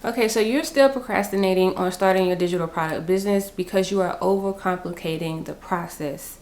Okay, so you're still procrastinating on starting your digital product business because you are overcomplicating the process.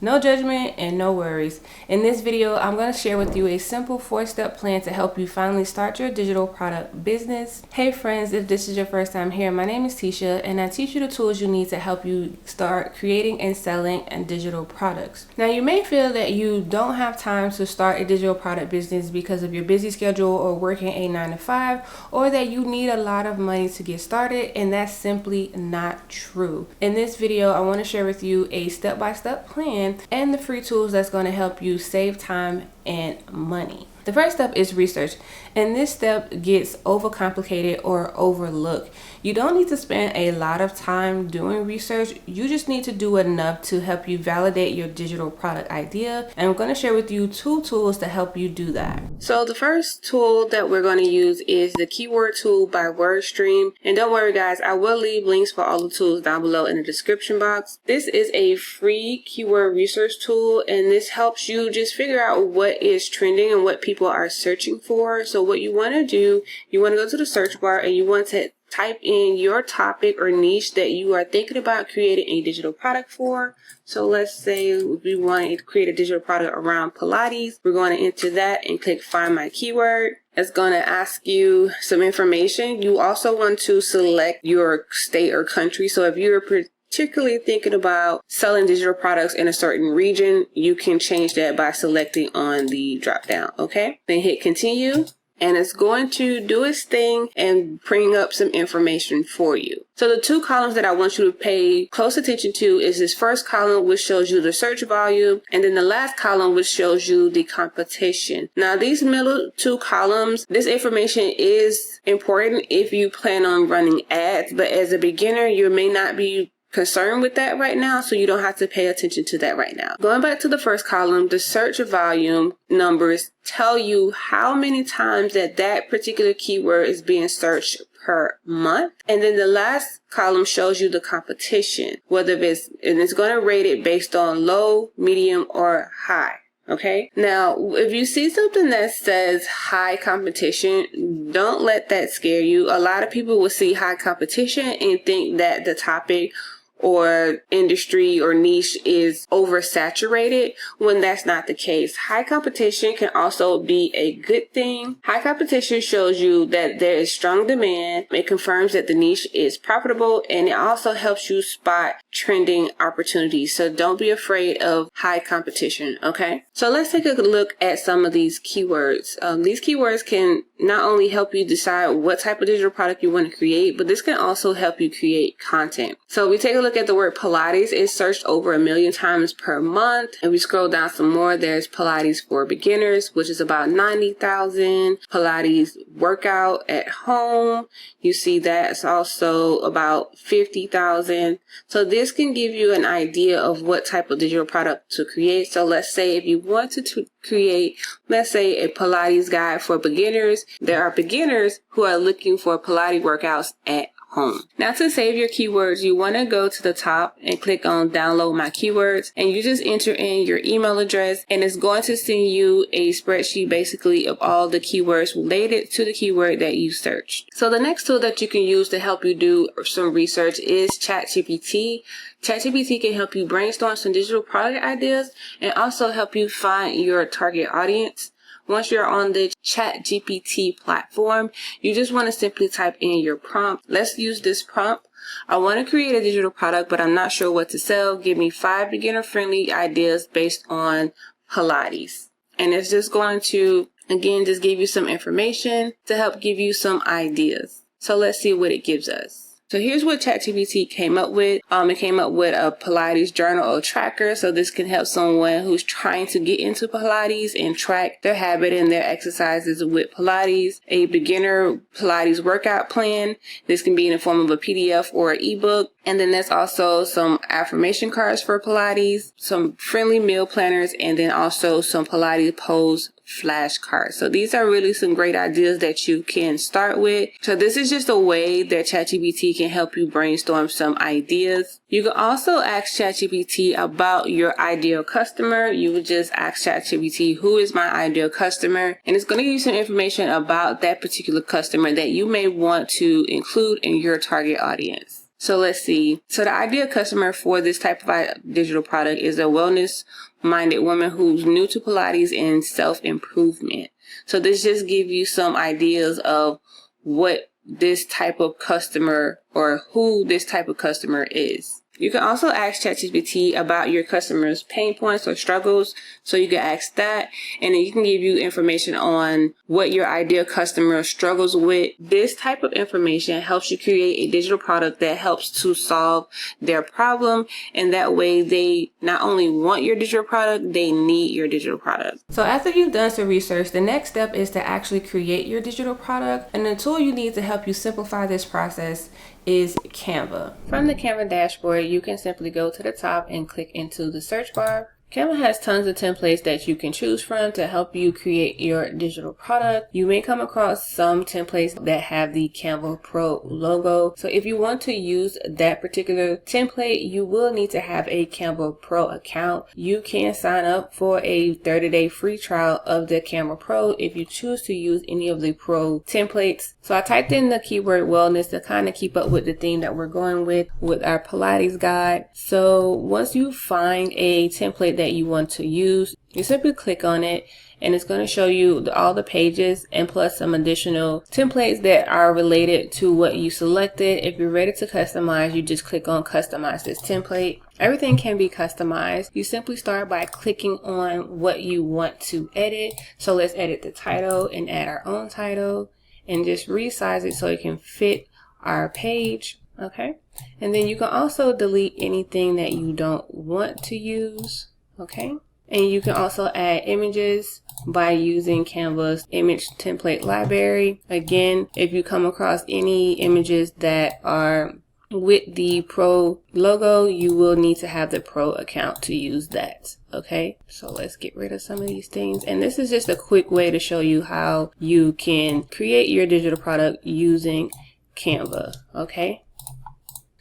No judgment and no worries. In this video, I'm going to share with you a simple 4-step plan to help you finally start your digital product business. Hey friends, if this is your first time here, my name is Tisha and I teach you the tools you need to help you start creating and selling digital products. Now you may feel that you don't have time to start a digital product business because of your busy schedule or working a 9-to-5, or that you need a lot of money to get started, and that's simply not true. In this video, I want to share with you a step-by-step plan and the free tools that's going to help you save time and money. The first step is research, and this step gets overcomplicated or overlooked. You don't need to spend a lot of time doing research. You just need to do enough to help you validate your digital product idea, and I'm going to share with you 2 tools to help you do that. So the first tool that we're going to use is the keyword tool by WordStream, and don't worry guys, I will leave links for all the tools down below in the description box. This is a free keyword research tool, and this helps you just figure out what is trending and what people are searching for. So what you want to do, you want to go to the search bar and you want to type in your topic or niche that you are thinking about creating a digital product for. So let's say we want to create a digital product around Pilates. We're going to enter that and click find my keyword. It's going to ask you some information. You also want to select your state or country. So if you're particularly thinking about selling digital products in a certain region, you can change that by selecting on the drop down. Okay, then hit continue, and it's going to do its thing and bring up some information for you. So the 2 columns that I want you to pay close attention to is this first column, which shows you the search volume, and then the last column, which shows you the competition. Now these middle 2 columns, this information is important if you plan on running ads, but as a beginner, you may not be concerned with that right now, so you don't have to pay attention to that right now. Going back to the first column, the search volume numbers tell you how many times that particular keyword is being searched per month. And then the last column shows you the competition, and it's going to rate it based on low, medium, or high. Okay, now if you see something that says high competition, don't let that scare you. A lot of people will see high competition and think that the topic or industry or niche is oversaturated, when that's not the case. High competition can also be a good thing. High competition shows you that there is strong demand. It confirms that the niche is profitable, and it also helps you spot trending opportunities. So don't be afraid of high competition. Okay, so let's take a look at some of these keywords. These keywords can not only help you decide what type of digital product you want to create, but this can also help you create content. So we take a look at the word Pilates. It's searched over 1 million times per month. And we scroll down some more. There's Pilates for beginners, which is about 90,000. Pilates workout at home, you see that's also about 50,000. So this can give you an idea of what type of digital product to create. So let's say if you wanted to create, let's say, a Pilates guide for beginners, there are beginners who are looking for Pilates workouts at home. Now to save your keywords, you want to go to the top and click on download my keywords, and you just enter in your email address, and it's going to send you a spreadsheet basically of all the keywords related to the keyword that you searched. So the next tool that you can use to help you do some research is ChatGPT. ChatGPT can help you brainstorm some digital product ideas and also help you find your target audience. Once you're on the ChatGPT platform, you just want to simply type in your prompt. Let's use this prompt. I want to create a digital product, but I'm not sure what to sell. Give me 5 beginner-friendly ideas based on Pilates. And it's just going to, again, just give you some information to help give you some ideas. So let's see what it gives us. So here's what ChatGPT came up with. It came up with a Pilates journal or tracker. So this can help someone who's trying to get into Pilates and track their habit and their exercises with Pilates. A beginner Pilates workout plan. This can be in the form of a PDF or an ebook. And then there's also some affirmation cards for Pilates, some friendly meal planners, and then also some Pilates pose flashcards. So these are really some great ideas that you can start with. So this is just a way that ChatGPT can help you brainstorm some ideas. You can also ask ChatGPT about your ideal customer. You would just ask ChatGPT, who is my ideal customer? And it's going to give you some information about that particular customer that you may want to include in your target audience. So let's see. So the ideal customer for this type of digital product is a wellness-minded woman who's new to Pilates and self-improvement. So this just gives you some ideas of what this type of customer or who this type of customer is. You can also ask ChatGPT about your customers' pain points or struggles. So you can ask that, and then you can give you information on what your ideal customer struggles with. This type of information helps you create a digital product that helps to solve their problem. And that way they not only want your digital product, they need your digital product. So after you've done some research, the next step is to actually create your digital product. And the tool you need to help you simplify this process is Canva. From the Canva dashboard, you can simply go to the top and click into the search bar. Canva has tons of templates that you can choose from to help you create your digital product. You may come across some templates that have the Canva Pro logo. So if you want to use that particular template, you will need to have a Canva Pro account. You can sign up for a 30-day free trial of the Canva Pro if you choose to use any of the Pro templates. So I typed in the keyword wellness to kind of keep up with the theme that we're going with our Pilates guide. So once you find a template that you want to use, you simply click on it and it's going to show you all the pages and plus some additional templates that are related to what you selected. If you're ready to customize, you just click on customize this template. Everything can be customized. You simply start by clicking on what you want to edit. So let's edit the title and add our own title and just resize it so it can fit our page. Okay. And then you can also delete anything that you don't want to use. Okay. And you can also add images by using Canva's image template library. Again, if you come across any images that are with the Pro logo, you will need to have the Pro account to use that. Okay, so let's get rid of some of these things. And this is just a quick way to show you how you can create your digital product using Canva. Okay.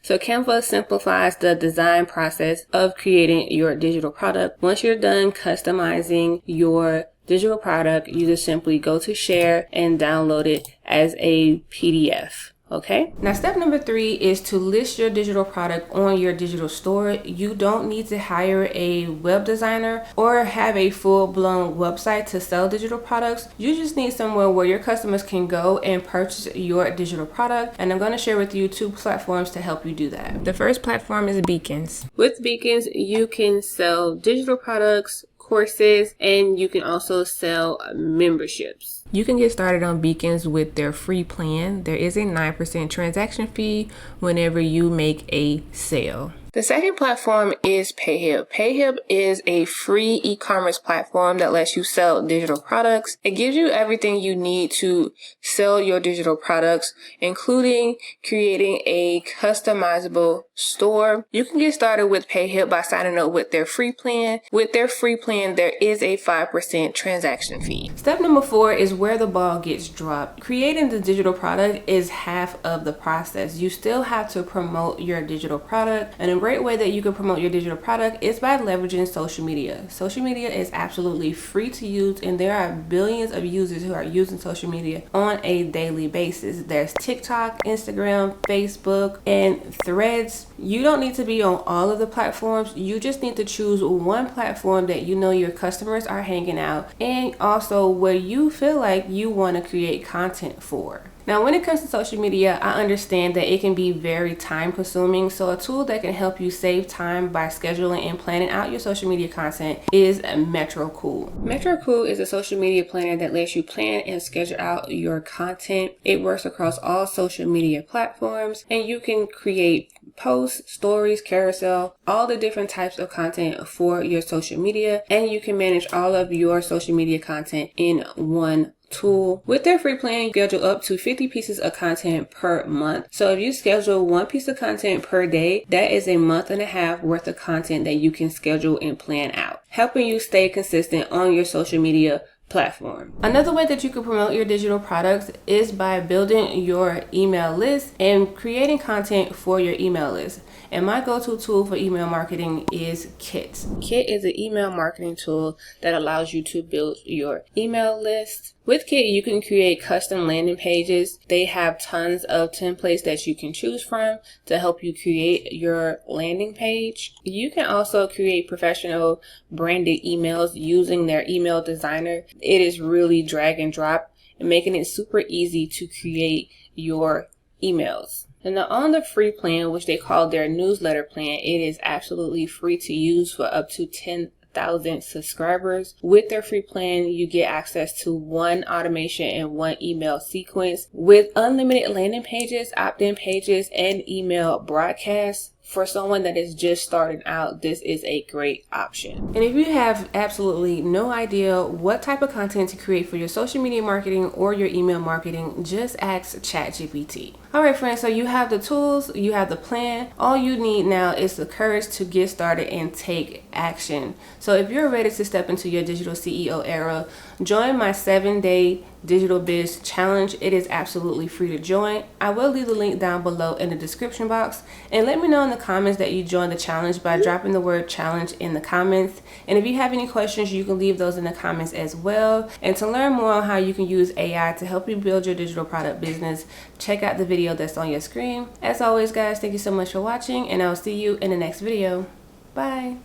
So Canva simplifies the design process of creating your digital product. Once you're done customizing your digital product, you just simply go to share and download it as a PDF. Okay. Now step number 3 is to list your digital product on your digital store. You don't need to hire a web designer or have a full-blown website to sell digital products. You just need somewhere where your customers can go and purchase your digital product. And I'm going to share with you 2 platforms to help you do that. The first platform is Beacons. With Beacons, you can sell digital products, courses, and you can also sell memberships. You can get started on Beacons with their free plan. There is a 9% transaction fee whenever you make a sale. The second platform is Payhip. Payhip is a free e-commerce platform that lets you sell digital products. It gives you everything you need to sell your digital products, including creating a customizable store. You can get started with Payhip by signing up with their free plan. With their free plan, there is a 5% transaction fee. Step number 4 is where the ball gets dropped. Creating the digital product is half of the process. You still have to promote your digital product, and a great way that you can promote your digital product is by leveraging social media. Social media is absolutely free to use, and there are billions of users who are using social media on a daily basis. There's TikTok, Instagram, Facebook, and Threads. You don't need to be on all of the platforms. You just need to choose one platform that you know your customers are hanging out, and also where you feel like you want to create content for. Now, when it comes to social media, I understand that it can be very time consuming. So a tool that can help you save time by scheduling and planning out your social media content is Metricool. Metricool is a social media planner that lets you plan and schedule out your content. It works across all social media platforms, and you can create posts, stories, carousel, all the different types of content for your social media, and you can manage all of your social media content in one tool. With their free plan, you schedule up to 50 pieces of content per month. So if you schedule 1 piece of content per day, that is a month and a half worth of content that you can schedule and plan out, helping you stay consistent on your social media platform. Another way that you can promote your digital products is by building your email list and creating content for your email list. And my go-to tool for email marketing is Kit. Kit is an email marketing tool that allows you to build your email list. With Kit, you can create custom landing pages. They have tons of templates that you can choose from to help you create your landing page. You can also create professional branded emails using their email designer. It is really drag and drop and making it super easy to create your emails. And on the free plan, which they call their newsletter plan, it is absolutely free to use for up to 10,000 subscribers. With their free plan, you get access to one automation and one email sequence with unlimited landing pages, opt-in pages, and email broadcasts. For someone that is just starting out, this is a great option. And if you have absolutely no idea what type of content to create for your social media marketing or your email marketing, just ask ChatGPT. All right, friends, so you have the tools, you have the plan. All you need now is the courage to get started and take action. So if you're ready to step into your digital CEO era, join my 7-day Digital Biz challenge. It is absolutely free to join. I will leave the link down below in the description box, and let me know in the comments that you joined the challenge by dropping the word challenge in the comments. And if you have any questions, you can leave those in the comments as well. And to learn more on how you can use AI to help you build your digital product business, check out the video that's on your screen. As always, guys, thank you so much for watching, and I'll see you in the next video. Bye.